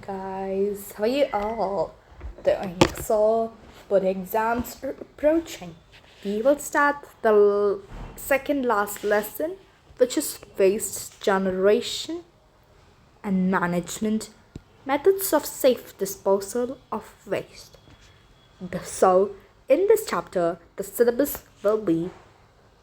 Guys, how are you all doing? So, board exams are approaching. We will start the second last lesson, which is waste generation and management methods of safe disposal of waste. So, in this chapter, the syllabus will be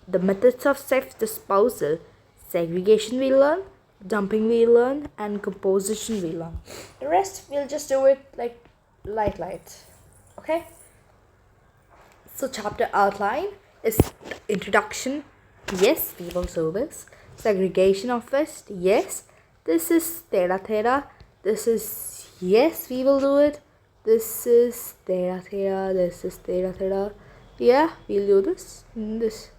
the methods of safe disposal, segregation we learn, dumping we learn, and composition we learn. The rest we'll just do it like light. Okay? So chapter outline is introduction. Yes, we will do this. Segregation of waste. Yes. This is theta. This is yes, we will do it. This is theta. This is theta. Yeah, we'll do this. This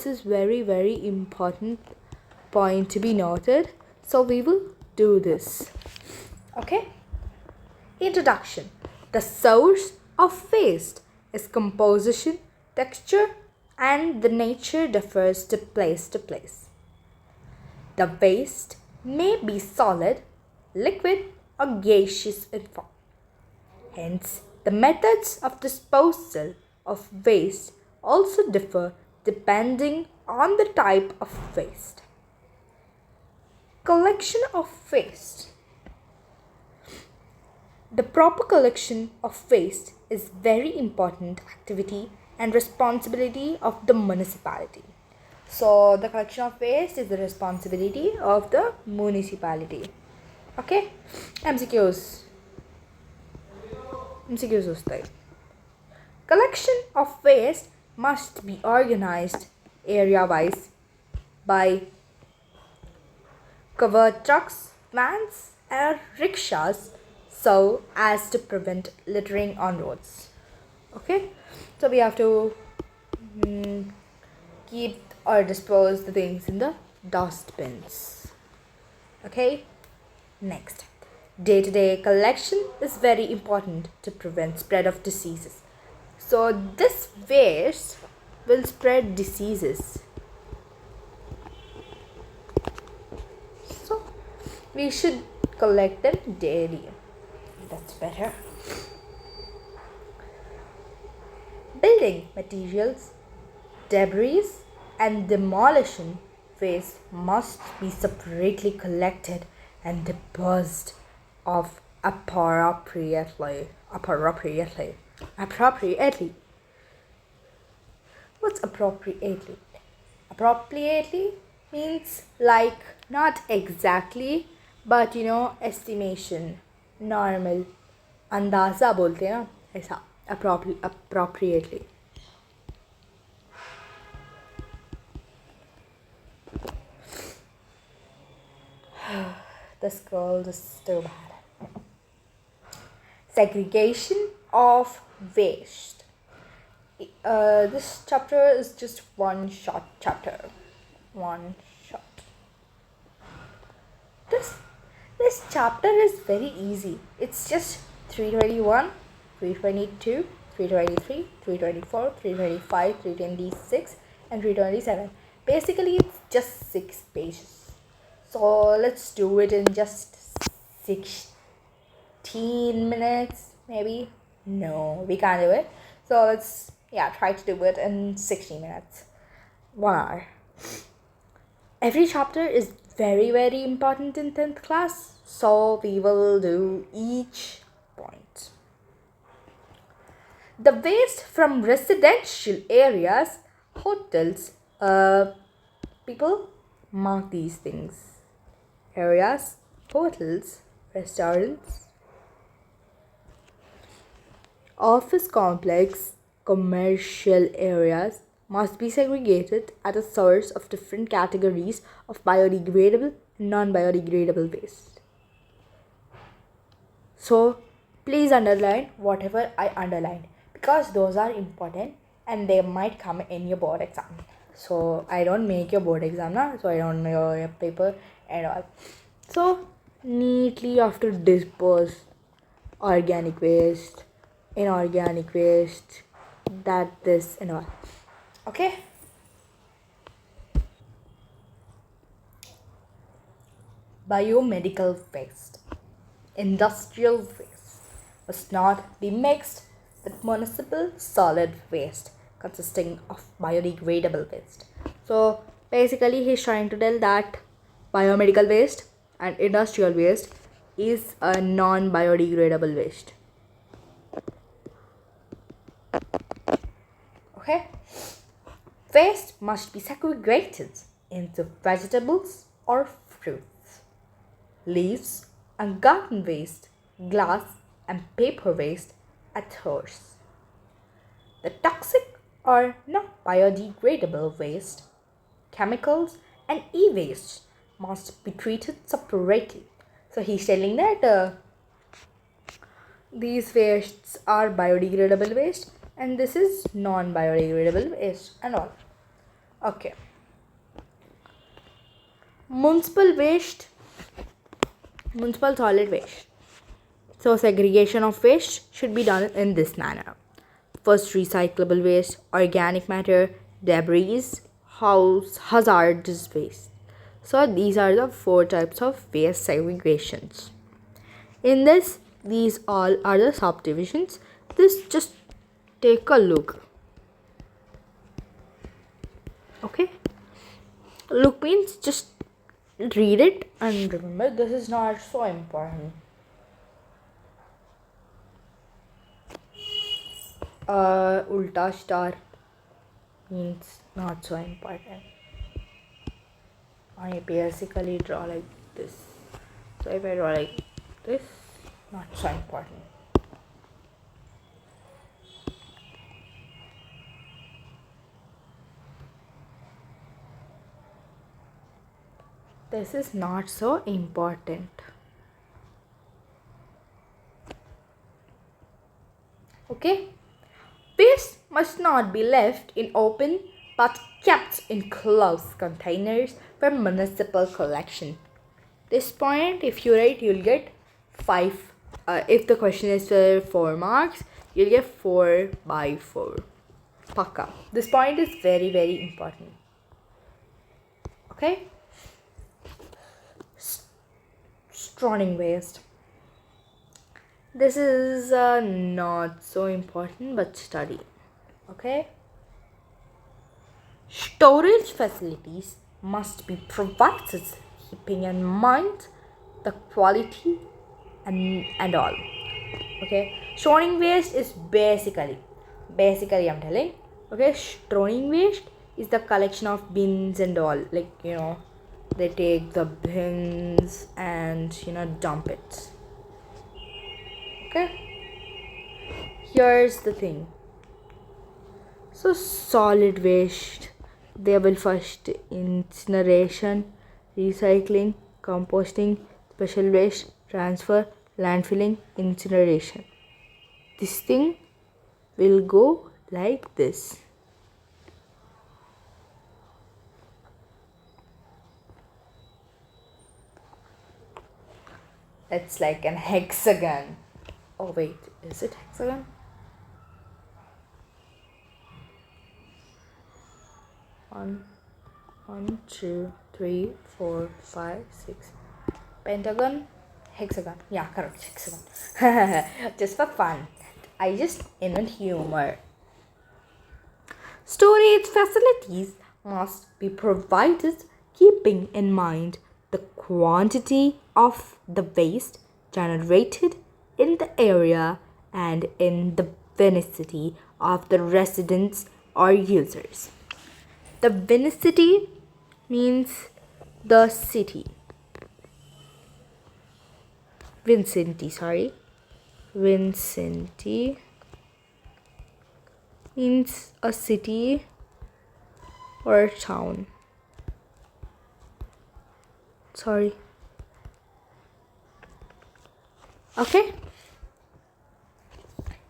is very important point to be noted. So we will do this. Okay? Introduction. The source of waste is composition, texture, and the nature differs to place to place. The waste may be solid, liquid, or gaseous in form. Hence, the methods of disposal of waste also differ depending on the type of waste. Collection of waste. The proper collection of waste is very important activity and responsibility of the municipality. So the collection of waste is the responsibility of the municipality. Okay? MCQs వస్తాయి. Collection of waste must be organized area-wise by covered trucks, vans, and rickshaws so as to prevent littering on roads. Okay, so we have to keep or dispose the things in the dustbins. Okay, next, day-to-day collection is very important to prevent spread of diseases. So this waste will spread diseases. So we should collect them daily. That's better. Building materials, debris, and demolition waste must be separately collected and disposed of appropriately. What's appropriately? Appropriately means like not exactly, but estimation, normal, अंदाज़ा बोलते हैं ना ऐसा appropriately. This girl is too bad. Segregation of waste. This chapter is just one short chapter. This chapter is very easy. It's just 321, 322, 323, 324, 325, 326, and 327. Basically, it's just 6 pages. So let's do it in just 16 minutes, maybe. No, we can't do it. So let's try to do it in 60 minutes. 1 hour. Every chapter is very important in 10th class. So we will do each point. The waste from residential areas, hotels, people mark these things. Areas, hotels, restaurants, office complex, commercial areas must be segregated at a source of different categories of biodegradable and non-biodegradable waste. So please underline whatever I underlined because those are important and they might come in your board exam. So I don't make your board exam now, so I don't know your paper and all. So neatly you have to dispose organic waste, inorganic waste, this and all. Okay? biomedical waste. Industrial waste must not be mixed with municipal solid waste consisting of biodegradable waste. So basically, he's trying to tell that biomedical waste and industrial waste is a non biodegradable waste. Okay? Waste must be segregated into vegetables or fruits, leaves and garden waste, glass and paper waste, ethers. The toxic or not biodegradable waste, chemicals and e-waste must be treated separately. So he's telling that these wastes are biodegradable waste and this is non-biodegradable waste and all. Okay. Municipal waste, municipal solid waste. So segregation of waste should be done in this manner. First, recyclable waste, organic matter, debris, hazardous waste. So these are the 4 types of waste segregations. In this, these all are the subdivisions. This just take a look. Okay? Look means just read it and remember this is not so important. Ulta star means not so important. I basically draw like this. So if I draw like this, not so important. This is not so important. Okay? Waste must not be left in open but kept in closed containers for municipal collection. This point, if you write, you'll get 5. If the question is for 4 marks, you'll get 4 by 4. Pakka. This point is very, very important. Okay? Storing waste. This is not so important but study. Okay? Storage facilities must be provided keeping in mind the quality and all. Okay? Storing waste is basically I'm telling. Okay? Storing waste is the collection of bins and all. Like, they take the bins and, dump it. Okay? Here's the thing. So solid waste, they will first incineration, recycling, composting, special waste, transfer, landfilling, incineration. This thing will go like this. It's like an hexagon. Oh wait, is it hexagon? One, 2, 3, 4, 5, 6. Pentagon, hexagon. Yeah, correct, hexagon. Just for fun. I just invent humor. Storage facilities must be provided keeping in mind the quantity of the waste generated in the area and in the vicinity of the residents or users. The vicinity means the city. Vicinity means a city or a town. Okay?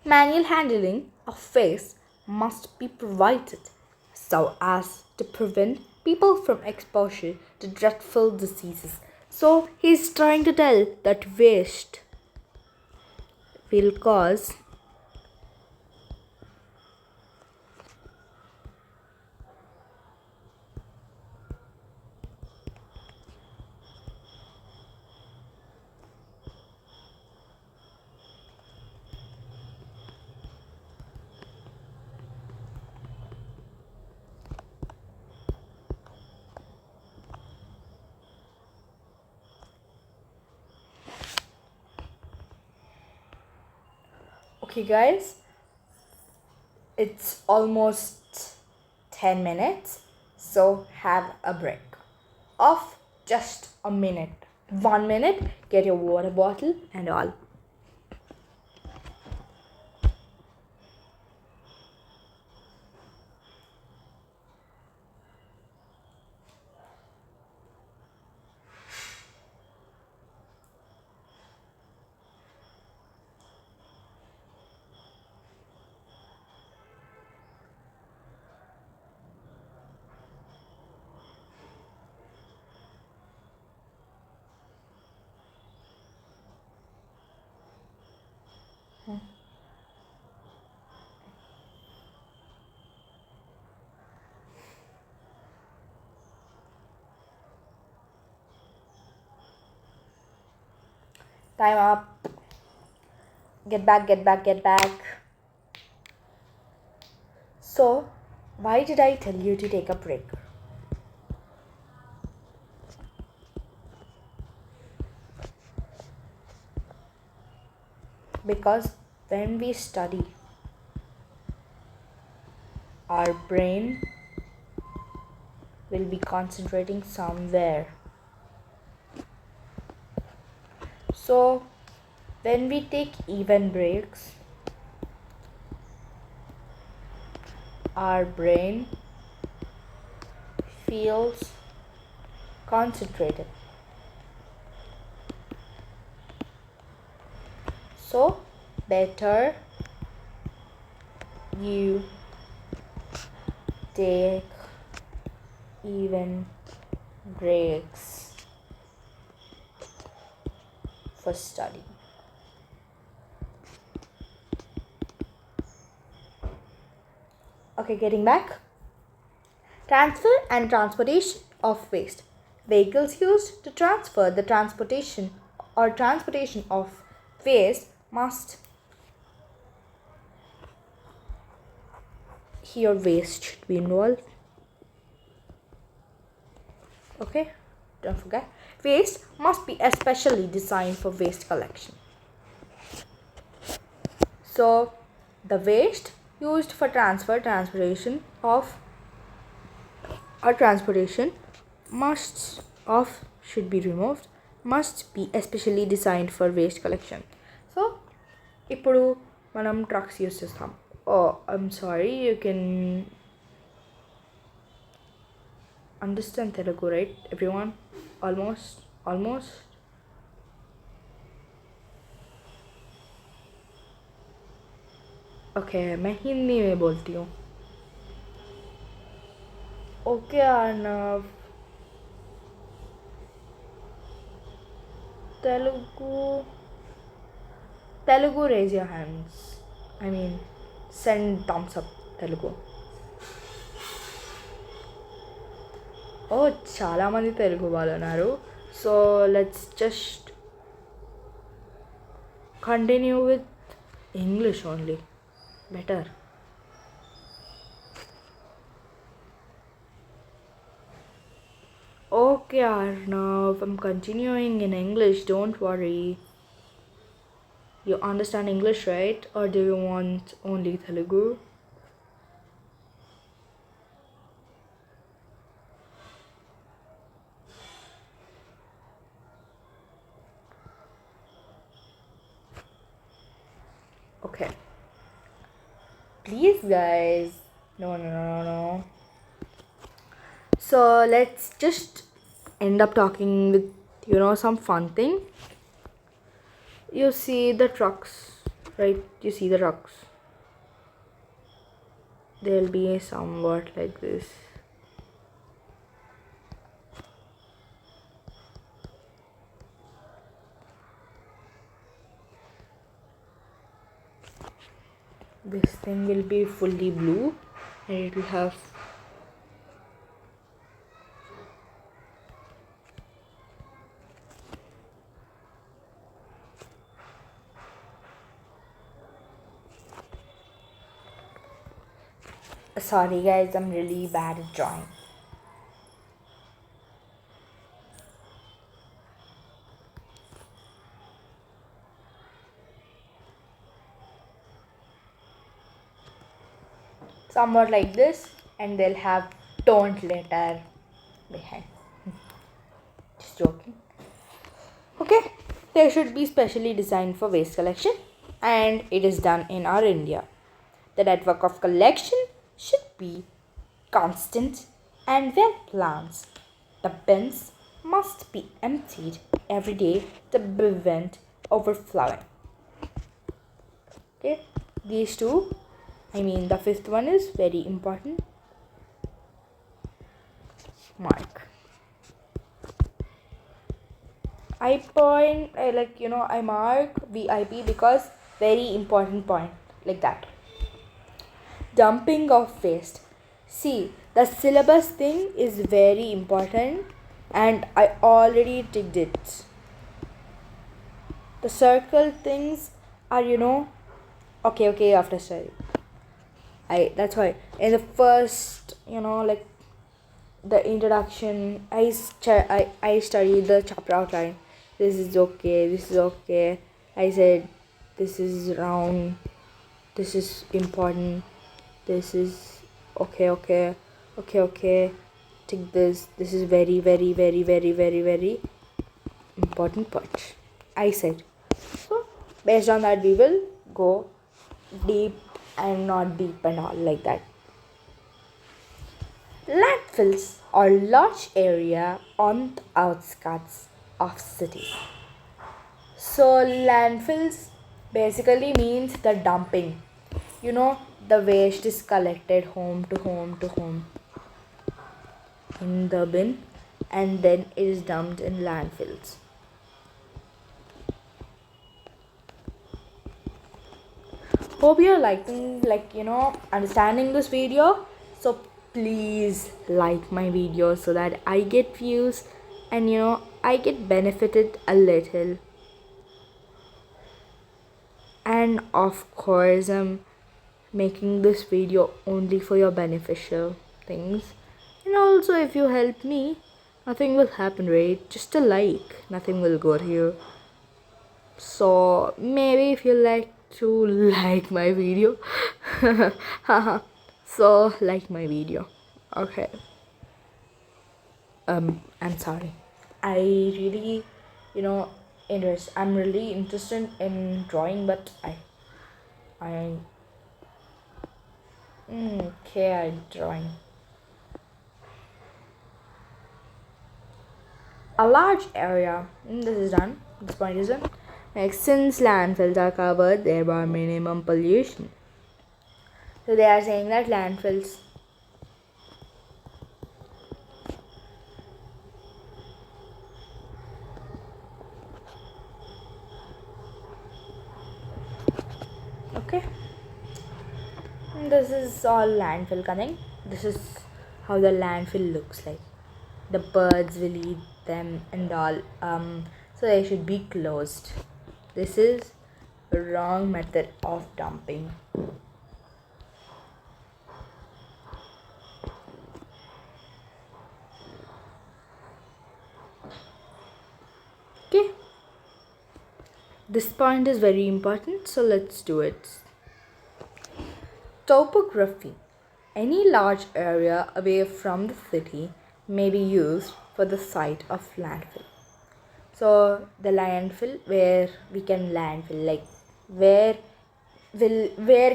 Manual handling of waste must be provided so as to prevent people from exposure to dreadful diseases. So he's trying to tell that waste will cause Okay, guys, it's almost 10 minutes, so have a break of just a minute. 1 minute, get your water bottle and all. Time up. Get back, get back, get back. So, why did I tell you to take a break? Because when we study, our brain will be concentrating somewhere. So, when we take even breaks, our brain feels concentrated. So, better you take even breaks for study. Okay, getting back. Transfer and transportation of waste. Vehicles used to transfer the transportation of waste must here waste should be involved. Okay, don't forget. Waste must be especially designed for waste collection. So the waste used for transportation should be removed, must be especially designed for waste collection. So ఇప్పుడు మనం trucks use చేస్తాం. I'm sorry, you can understand Telugu, right, everyone? Almost. Okay, मैं हिंदी में बोलती हूँ. Okay, Arnav. Telugu, raise your hands. I mean, send thumbs up, Telugu. చాలా మంది తెలుగు వాళ్ళు ఉన్నారు. So let's just continue with English only. Better. Okay, Arnav, I'm continuing in English, don't worry. You understand English, right? Or do you want only Telugu? Okay. Please, guys. No. So let's just end up talking with, some fun thing. You see the trucks, right? You see the trucks. They'll be somewhat like this. This thing will be fully blue and it will have sorry guys, I'm really bad at drawing. somewhat like this, and they'll have don't litter behind. Just joking. Okay, they should be specially designed for waste collection, and it is done in our India. The network of collection should be constant and well planned. The bins must be emptied every day to prevent overflowing. Okay, these two, the fifth one is very important. Mark. I mark VIP because very important point like that. Dumping of waste. See, the syllabus thing is very important and I already ticked it. The circle things are, okay, after study. That's why in the first, the introduction, I studied the chapter outline. This is okay. I said this is round, this is important, this is okay. Take this is very important part, I said. So based on that we will go deep and not deep and all like that. Landfills are large area on the outskirts of cities. So landfills basically means the dumping. The waste is collected home to home in the bin and then it is dumped in landfills. Hope you're liking, understanding this video. So please like my video so that I get views and I get benefited a little. And of course I'm making this video only for your beneficial things. And also if you help me, nothing will happen, right? Just a like, nothing will go to you. So maybe if you like to like my video, so like my video. Okay. I'm sorry. I'm really interested in drawing, but I'm drawing. A large area. This is done. This point is done. Next, since landfills are covered, there are minimum pollution. So they are saying that landfills. Okay. This is all landfill coming. This is how the landfill looks like. The birds will eat them and all. So they should be closed. This is a wrong method of dumping. Okay. This point is very important, so let's do it. Topography. Any large area away from the city may be used for the site of landfill. So the landfill, where we can landfill, like where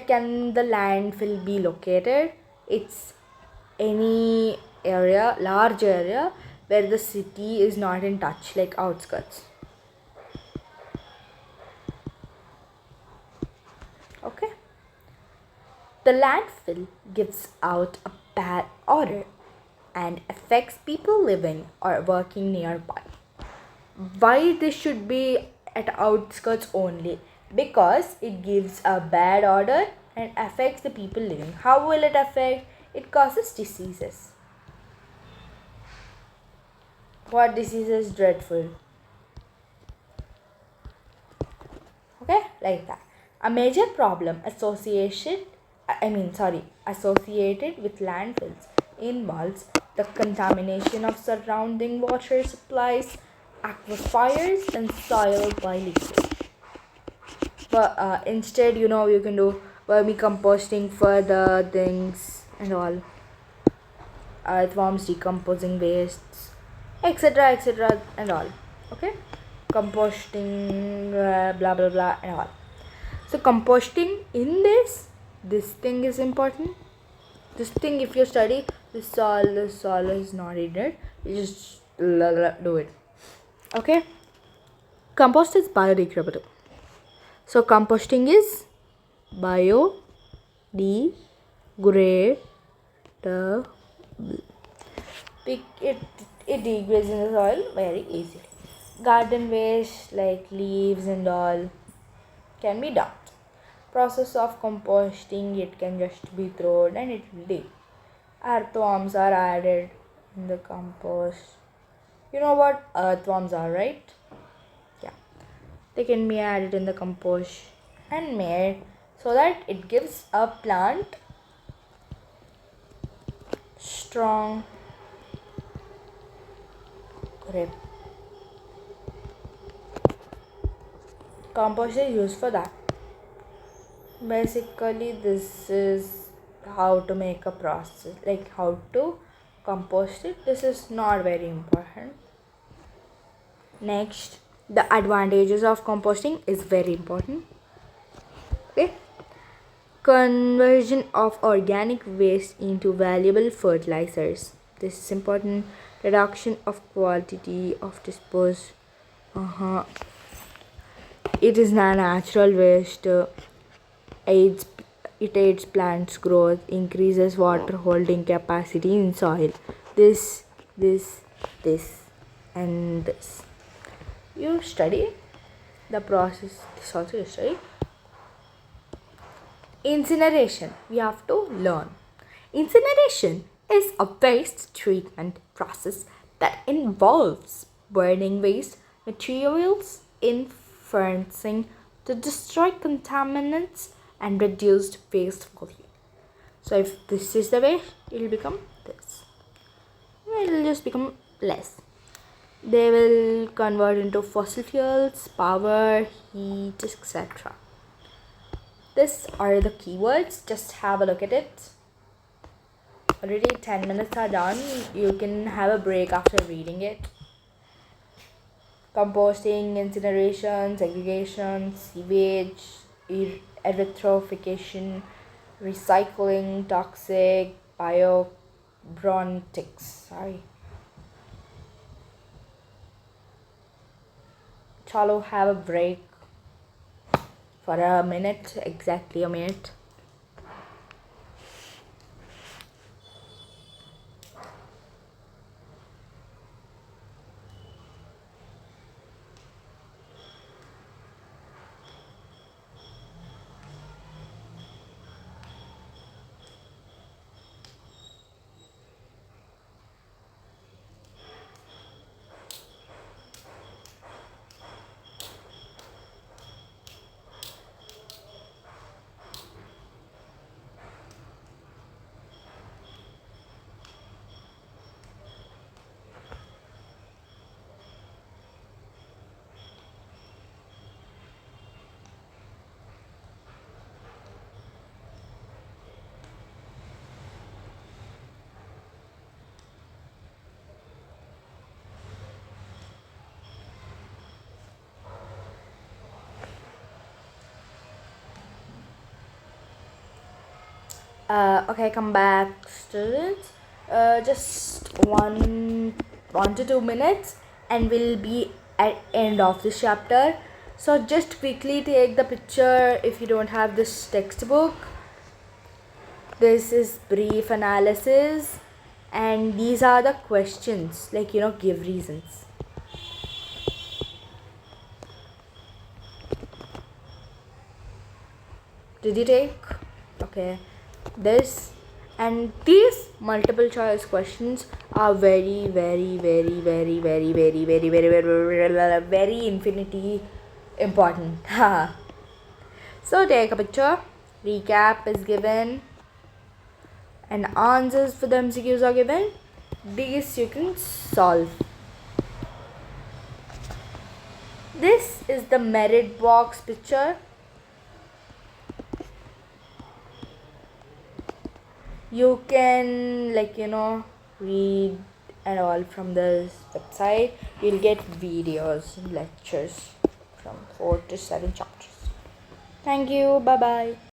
can the landfill be located? It's any area, large area where the city is not in touch, like outskirts. Okay. The landfill gives out a bad odor and affects people living or working nearby. Why this should be at outskirts only? Because it gives a bad odor and affects the people living. How will it affect? It causes diseases. What disease is dreadful? Okay, like that. A major problem associated with landfills involves the contamination of surrounding water supplies, aquifers and soil by leachate. But instead, you can do vermicomposting for the things and all. Earthworms decomposing wastes, etc., etc., and all. Okay, composting, blah blah blah, and all. So composting in this thing is important. This thing, if you study this soil is not needed. You just do it. Okay. Compost is biodegradable. So composting is biodegradable. It degrades in the soil very easily. Garden waste like leaves and all can be dumped. Process of composting, it can just be thrown and it will dig. Earthworms are added in the compost. You know what earthworms are, right? Yeah, they can be added in the compost and made so that it gives a plant strong grip. Compost is used for that. Basically, this is how to make a process, like how to compost it. This is not very important. Next, the advantages of composting is very important. Okay, conversion of organic waste into valuable fertilizers. This is important. Reduction of quantity of disposed. It is a natural waste. Aids it aids plants growth, increases water holding capacity in soil. This, and this. You study the process. This also you study. Incineration. We have to learn. Incineration is a waste treatment process that involves burning waste materials in furnaces to destroy contaminants and reduced waste volume. So if this is the way, it will become this. It will just become less. They will convert into fossil fuels, power, heat, etc. These are the keywords. Just have a look at it. Already 10 minutes are done. You can have a break after reading it. Composting, incineration, segregation, sewage, eutrophication, recycling, toxic, biobrontics. Chalo, have a break for a minute, exactly a minute. Okay, come back, students. Just 1 to 2 minutes, and we'll be at end of this chapter. So just quickly take the picture if you don't have this textbook. This is brief analysis, and these are the questions, like give reasons. Did you take? Okay. This and these multiple choice questions are very infinity important. So take a picture, recap is given, and answers for the MCQs are given. These you can solve. This is the merit box picture. You can, read and all from this website. You'll get videos and lectures from 4 to 7 chapters. Thank you. Bye bye.